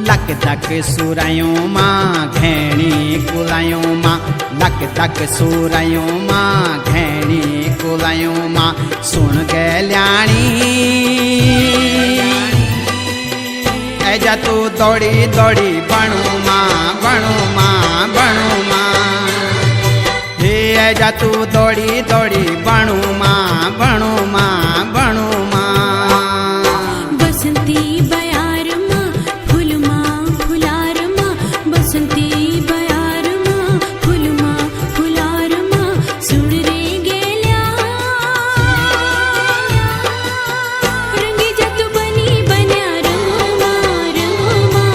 luck तक सुरायों माँ घेणी कुलायों माँ लक तक सुरायों माँ घेणी कुलायों माँ सुन गल्याणी ऐजा तू दौड़ी दौड़ी बणु माँ बणु माँ बणु माँ हे ऐजा तू दौड़ी दौड़ी बणु माँ बणु माँ बणु माँ बसंती बयार माँ फूल माँ फुलार माँ बसंती बयार माँ फूल माँ फुलार माँ सुन रे गेल्या रंगी जत बनी बन्या रंगो माँ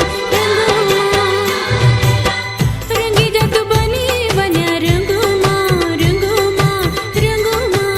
रंगी जत बनी बन्या रंगो माँ रंगो माँ रंगो माँ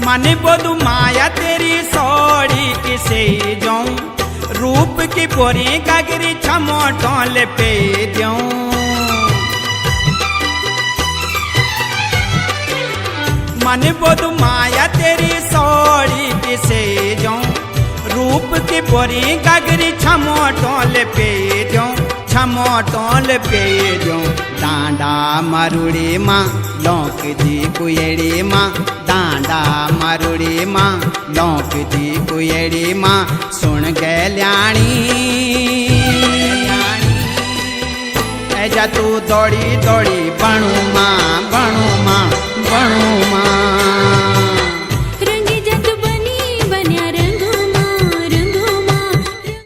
मने बोलू माया तेरी सोड़ी किसे जाऊं रूप की बोरी गागरी छमो टोल पे दूं मने बोलू माया तेरी सोड़ी किसे जाऊं रूप की बोरी गागरी छमो टोल पे दूं छमो टोल पे दूं डांडा मरुड़ी माँ लौक दी कुएड़ी माँ डांडा मरुड़ी माँ लौक दी कुएड़ी माँ सुन गल्याणी ऐजा तू दौड़ी दौड़ी बणु माँ बणु